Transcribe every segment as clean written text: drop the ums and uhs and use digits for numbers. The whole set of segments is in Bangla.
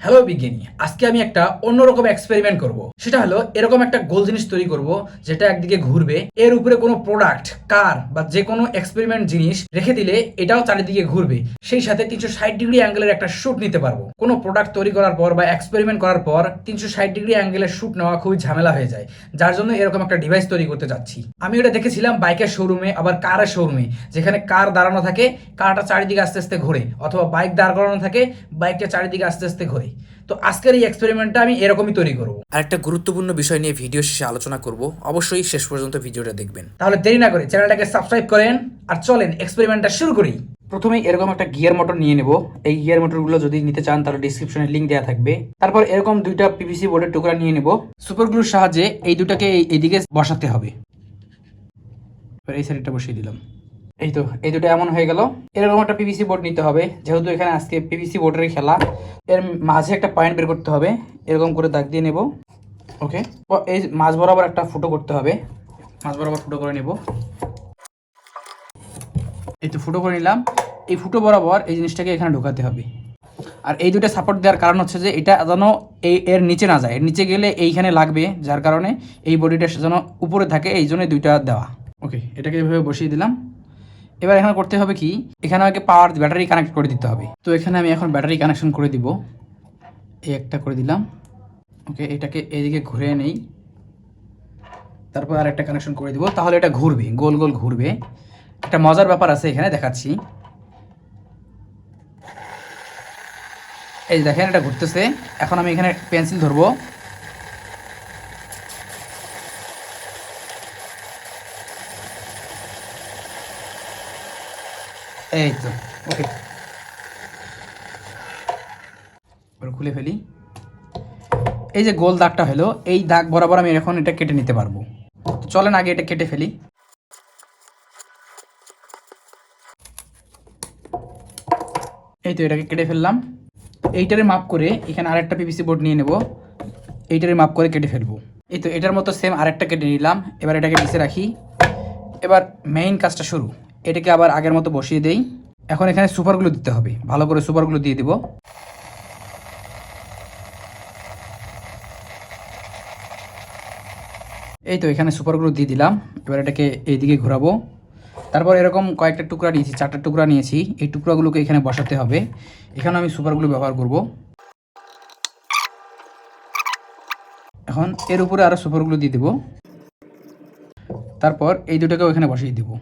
হ্যালো বিজ্ঞানী, আজকে আমি একটা অন্যরকম এক্সপেরিমেন্ট করব। সেটা হলো এরকম একটা গোল জিনিস তৈরি করব যেটা একদিকে ঘুরবে, এর উপরে কোনো প্রোডাক্ট, কার বা যে কোনো এক্সপেরিমেন্ট জিনিস রেখে দিলে এটাও চারিদিকে ঘুরবে। সেই সাথে 360 ডিগ্রি অ্যাঙ্গেলের একটা শুট নিতে পারবো। কোনো প্রোডাক্ট তৈরি করার পর বা এক্সপেরিমেন্ট করার পর 360 ডিগ্রি অ্যাঙ্গেলের শুট নেওয়া খুবই ঝামেলা হয়ে যায়, যার জন্য এরকম একটা ডিভাইস তৈরি করতে যাচ্ছি। আমি এটা দেখেছিলাম বাইকের শোরুমে, আবার কারের শোরুমে, যেখানে কার দাঁড়ানো থাকে, কারটা চারিদিকে আস্তে আস্তে ঘোরে, অথবা বাইক দাঁড় করানো থাকে, বাইকটা চারিদিকে আস্তে আস্তে ঘোরে। তো আজকের এই এক্সপেরিমেন্টটা আমি এরকমই তৈরি করব। আরেকটা গুরুত্বপূর্ণ বিষয় নিয়ে ভিডিও শেষে আলোচনা করব, অবশ্যই শেষ পর্যন্ত ভিডিওটা দেখবেন। তাহলে দেরি না করে চ্যানেলটাকে সাবস্ক্রাইব করেন, আর চলেন এক্সপেরিমেন্টটা শুরু করি। প্রথমেই এরকম একটা গিয়ার মোটর নিয়ে নেব। এই গিয়ার মোটরগুলো যদি নিতে চান তাহলে ডিসক্রিপশনে লিংক দেওয়া থাকবে। তারপর এরকম দুইটা পিভিসি বোর্ডের টুকরা নিয়ে নেব। সুপার গ্লুর সাহায্যে এই দুটাকে এইদিকে বসাতে হবে। এই সাইডটা বসিয়ে দিলাম। এই তো, এই দুটো এমন হয়ে গেল। এরকম একটা পিভিসি বোর্ড নিতে হবে, যেহেতু এখানে আজকে পিভিসি বোর্ডের খেলা। এর মাঝে একটা পয়েন্ট বের করতে হবে, এরকম করে দাগ দিয়ে নেব। ওকে, এই মাঝ বরাবর একটা ফুটো করতে হবে, মাঝ বরাবর ফুটো করে নেব। এই তো ফুটো করে নিলাম। এই ফুটো বরাবর এই জিনিসটাকে এখানে ঢোকাতে হবে। আর এই দুটো সাপোর্ট দেওয়ার কারণ হচ্ছে যে এটা যেন এর নিচে না যায়, এর নিচে গেলে এইখানে লাগবে, যার কারণে এই বডিটা যেন উপরে থাকে, এই জন্য দুইটা দেওয়া। ওকে, এটাকে এভাবে বসিয়ে দিলাম। এবার এখানে করতে হবে কি, এখানে আমাকে পাওয়ার ব্যাটারি কানেক্ট করে দিতে হবে। তো এখানে আমি এখন ব্যাটারি কানেকশন করে দিব। এই একটা করে দিলাম। ওকে, এটাকে এইদিকে ঘুরে নেই, তারপর আর একটা কানেকশন করে দিব। তাহলে এটা ঘুরবে, গোল গোল ঘুরবে। একটা মজার ব্যাপার আছে এখানে, দেখাচ্ছি। এই দেখেন, এটা ঘুরতেছে। এখন আমি এখানে পেন্সিল ধরবো। এই তো, ওকে, খুলে ফেলি। এই যে গোল দাগটা হলো, এই দাগ বরাবর আমি এখন এটা কেটে নিতে পারবো। তো চলেন আগে এটা কেটে ফেলি। এই তো, এটাকে কেটে ফেললাম। এইটারে মাপ করে এখানে আরেকটা পিভিসি বোর্ড নিয়ে নেব, এইটারে মাপ করে কেটে ফেলবো। এই তো, এটার মতো সেম আরেকটা কেটে নিলাম। এবার এটাকে নিচে রাখি। এবার মেইন কাজটা শুরু। এটাকে আবার আগের মতো বসিয়ে দেই। এখন এখানে সুপারগুলো দিতে হবে, ভালো করে সুপারগুলো দিয়ে দিব। এই তো, এখানে সুপারগুলো দিয়ে দিলাম। এবার এটাকে এইদিকে ঘোরাবো। তারপর এরকম কয়েকটা টুকরা নিয়েছি, 4টা টুকরা নিয়েছি। এই টুকরাগুলোকে এখানে বসাতে হবে। এখানে আমি সুপারগুলো ব্যবহার করব। এখন এর উপরে আরও সুপারগুলো দিয়ে দেবো। তারপর এই দুটোকেও এখানে বসিয়ে দেবো।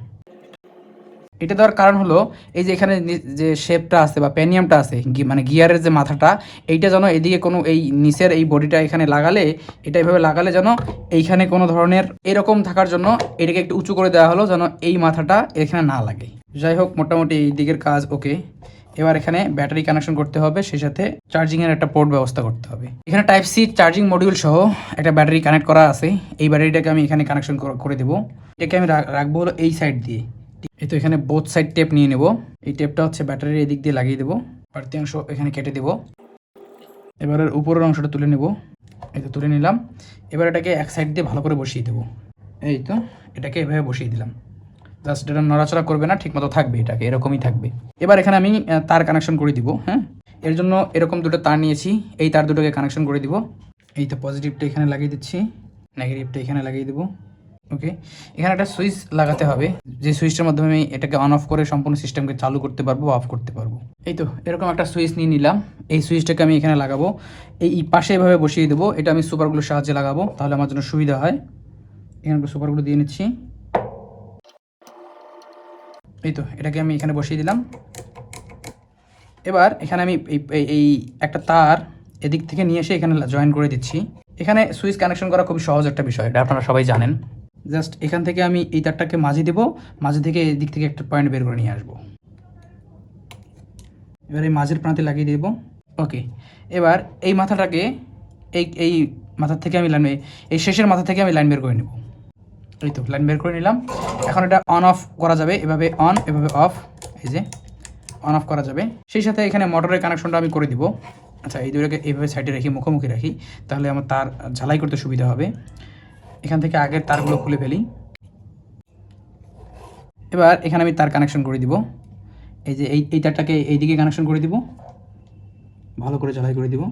এটা দেওয়ার কারণ হলো, এই যে এখানে যে শেপটা আছে বা প্যানিয়ামটা আছে, মানে গিয়ারের যে মাথাটা, এইটা যেন এদিকে কোনো এই নিচের এই বডিটা এখানে লাগালে, এটা এভাবে লাগালে যেন এইখানে কোনো ধরনের এরকম থাকার জন্য এটাকে একটু উঁচু করে দেওয়া হলো, যেন এই মাথাটা এখানে না লাগে। যাই হোক, মোটামুটি এই দিকের কাজ ওকে। এবার এখানে ব্যাটারি কানেকশন করতে হবে, সেই সাথে চার্জিংয়ের একটা পোর্ট ব্যবস্থা করতে হবে। এখানে টাইপ সি চার্জিং মডিউল সহ একটা ব্যাটারি কানেক্ট করা আছে। এই ব্যাটারিটাকে আমি এখানে কানেকশন করে দেবো। এটাকে আমি রাখবো হলো এই সাইড দিয়ে। এই তো, এখানে বোথ সাইড টেপ নিয়ে নেব। এই টেপটা হচ্ছে ব্যাটারির এদিক দিয়ে লাগিয়ে দেবো, বাড়তি অংশ এখানে কেটে দেবো। এবার এর উপরের অংশটা তুলে নেব। এই তো, তুলে নিলাম। এবার এটাকে এক সাইড দিয়ে ভালো করে বসিয়ে দেবো। এই তো, এটাকে এভাবে বসিয়ে দিলাম। জাস্ট এটা নড়াচড়া করবে না, ঠিকমতো থাকবে, এটাকে এরকমই থাকবে। এবার এখানে আমি তার কানেকশন করে দিব। হ্যাঁ, এর জন্য এরকম দুটো তার নিয়েছি, এই তার দুটোকে কানেকশন করে দিব। এই তো, পজিটিভটা এখানে লাগিয়ে দিচ্ছি, নেগেটিভটা এখানে লাগিয়ে দেবো। ওকে, এখানে একটা সুইচ লাগাতে হবে, যে সুইচটার মাধ্যমে আমি এটাকে অন অফ করে সম্পূর্ণ সিস্টেমকে চালু করতে পারবো বা অফ করতে পারবো। এই তো, এরকম একটা সুইচ নিয়ে নিলাম। এই সুইচটাকে আমি এখানে লাগাবো, এই পাশে এভাবে বসিয়ে দেবো। এটা আমি সুপারগুলোর সাহায্যে লাগাবো, তাহলে আমার জন্য সুবিধা হয়। এখানে সুপারগুলো দিয়ে নিচ্ছি। এই তো, এটাকে আমি এখানে বসিয়ে দিলাম। এবার এখানে আমি এই একটা তার এদিক থেকে নিয়ে এসে এখানে জয়েন করে দিচ্ছি। এখানে সুইচ কানেকশন করা খুব সহজ একটা বিষয়, এটা আপনারা সবাই জানেন। জাস্ট এখান থেকে আমি এই তারটাকে মাঝে দেবো, মাঝে থেকে এদিক থেকে একটা পয়েন্ট বের করে নিয়ে আসবো। এবার এই মাঝের প্রান্তে লাগিয়ে দেবো। ওকে, এবার এই মাথাটাকে এই মাথার থেকে আমি লাইন, এই শেষের মাথা থেকে আমি লাইন বের করে নেব। এই তো, লাইন বের করে নিলাম। এখন এটা অন অফ করা যাবে, এভাবে অন, এভাবে অফ। এই যে অন অফ করা যাবে। সেই সাথে এখানে মোটরের কানেকশনটা আমি করে দিব। আচ্ছা, এই দুটোকে এইভাবে সাইডে রাখি, মুখোমুখি রাখি, তাহলে আমার তার ঝালাই করতে সুবিধা হবে। এখান থেকে আগের তারগুলো খুলে ফেলি। এবার এখানে আমি তার কানেকশন করে দিব। এই যে এই তারটাকে এইদিকে কানেকশন করে দিব। ভালো করে ঝালাই করে দিব।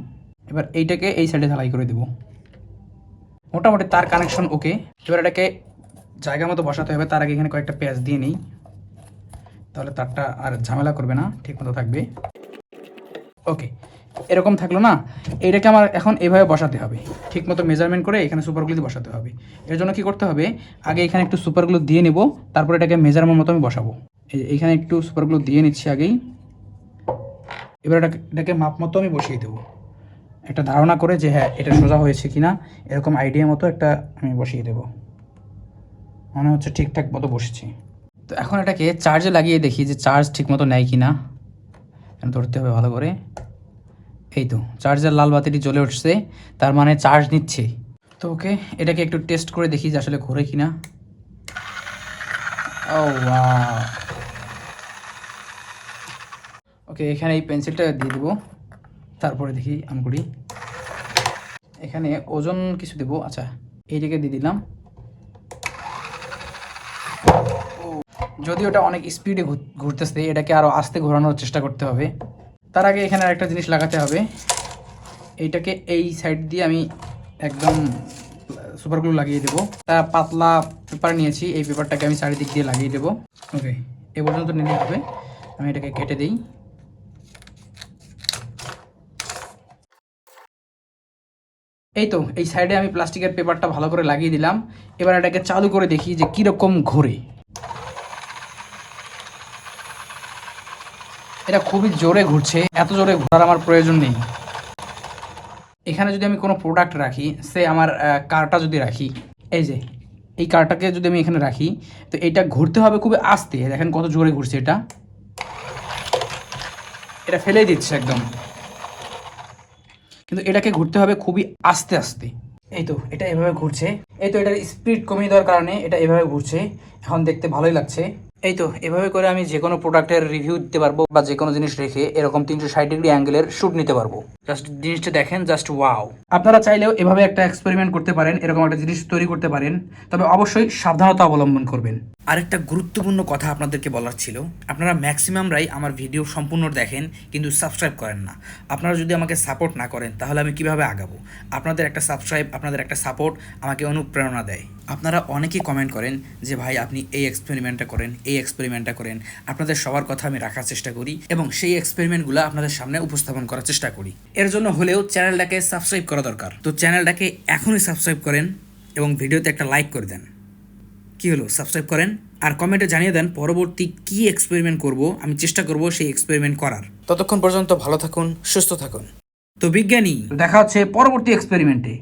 এবার এইটাকে এই সাইডে ঝালাই করে দিব। মোটামুটি তার কানেকশন ওকে। এবার এটাকে জায়গা মতো বসাতে হবে। তার আগে এখানে কয়েকটা পেঁয়াজ দিয়ে নিই, তাহলে তারটা আর ঝামেলা করবে না, ঠিক মতো থাকবে। ওকে, এরকম থাকলো না? এইটাকে আমার এখন এভাবে বসাতে হবে, ঠিক মতো মেজারমেন্ট করে এখানে সুপারগ্লু দিয়ে বসাতে হবে। এর জন্য কি করতে হবে, আগে এখানে একটু সুপারগ্লু দিয়ে নেব, তারপরে এটাকে মেজারমেন্ট মতো আমি বসাবো। এইখানে একটু সুপারগ্লু দিয়ে নিচ্ছি আগেই। এবার এটাকে মাপ মতো আমি বসিয়ে দেবো, একটা ধারণা করে যে হ্যাঁ এটা সোজা হয়েছে কি না, এরকম আইডিয়া মতো একটা আমি বসিয়ে দেবো। মনে হচ্ছে ঠিকঠাক মতো বসেছি। তো এখন এটাকে চার্জে লাগিয়ে দেখি যে চার্জ ঠিক মতো নেয় কি না। ধরতে হবে ভালো করে। এই তো চার্জের লাল বাতিটি জ্বলে উঠছে, তার মানে চার্জ নিচ্ছে। তো ওকে, এটাকে একটু টেস্ট করে দেখি যে আসলে ঘোরে কিনা। ও ওয়াও। ওকে, এখানে এই পেন্সিলটা দিয়ে দেবো, তারপরে দেখি আঙ্গুরি। এখানে ওজন কিছু দেবো। আচ্ছা, এইটাকে দিয়ে দিলাম। যদিও ওটা অনেক স্পিডে ঘুরতেছে, এটাকে আরও আস্তে ঘোরানোর চেষ্টা করতে হবে। তার আগে এখানে আরেকটা জিনিস লাগাতে হবে। এইটাকে এই সাইড দিয়ে আমি একদম সুপারগ্লু লাগিয়ে দেবো। তা পাতলা পেপার নিয়েছি, এই পেপারটাকে আমি চারিদিক দিয়ে লাগিয়ে দেবো। ওকে, এ পর্যন্ত নিলে হবে। আমি এটাকে কেটে দিই। এই তো এই সাইডে আমি প্লাস্টিকের পেপারটা ভালো করে লাগিয়ে দিলাম। এবার এটাকে চালু করে দেখি যে কীরকম ঘোরে। এটা খুবই জোরে ঘুরছে, এত জোরে ঘোরার আমার প্রয়োজন নেই। এখানে যদি আমি কোনো প্রোডাক্ট রাখি, সে আমার কারটা যদি রাখি, এই যে এই কারটাকে যদি আমি এখানে রাখি, তো এটা ঘুরতে হবে খুবই আস্তে। দেখেন কত জোরে ঘুরছে, এটা ফেলেই দিচ্ছে একদম। কিন্তু এটাকে ঘুরতে হবে খুবই আস্তে আস্তে। এই তো এটা এভাবে ঘুরছে। এই তো এটার স্পিড কমিয়ে দেওয়ার কারণে এটা এভাবে ঘুরছে। এখন দেখতে ভালোই লাগছে। এই তো এভাবে করে আমি যে কোনো প্রোডাক্টের রিভিউ দিতে পারবো, বা যে কোনো জিনিস রেখে এরকম 360 ডিগ্রি অ্যাঙ্গেলের শ্যুট নিতে পারবো। জাস্ট জিনিসটা দেখেন, জাস্ট ওয়াও। আপনারা চাইলেও এভাবে একটা এক্সপেরিমেন্ট করতে পারেন, এরকম একটা জিনিস তৈরি করতে পারেন, তবে অবশ্যই সাবধানতা অবলম্বন করবেন। আরেকটা গুরুত্বপূর্ণ কথা আপনাদেরকে বলার ছিল, আপনারা ম্যাক্সিমামরাই আমার ভিডিও সম্পূর্ণ দেখেন কিন্তু সাবস্ক্রাইব করেন না। আপনারা যদি আমাকে সাপোর্ট না করেন তাহলে আমি কিভাবে আগাবো? আপনাদের একটা সাবস্ক্রাইব, আপনাদের একটা সাপোর্ট আমাকে অনুপ্রেরণা দেয়। আপনারা অনেকেই কমেন্ট করেন যে ভাই আপনি এই এক্সপেরিমেন্টটা করেন, এই এক্সপেরিমেন্টটা করেন। আপনাদের সবার কথা আমি রাখার চেষ্টা করি এবং সেই এক্সপেরিমেন্টগুলো আপনাদের সামনে উপস্থাপন করার চেষ্টা করি। এর জন্য হলেও চ্যানেলটাকে সাবস্ক্রাইব করা দরকার। তো চ্যানেলটাকে এখনই সাবস্ক্রাইব করেন এবং ভিডিওতে একটা লাইক করে দেন। কি হলো, সাবস্ক্রাইব করেন আর কমেন্টে জানিয়ে দেন পরবর্তী কি এক্সপেরিমেন্ট করব। আমি চেষ্টা করব সেই এক্সপেরিমেন্ট করার। ততক্ষণ পর্যন্ত ভালো থাকুন, সুস্থ থাকুন। তো বিজ্ঞানী, দেখা হচ্ছে পরবর্তী এক্সপেরিমেন্টে।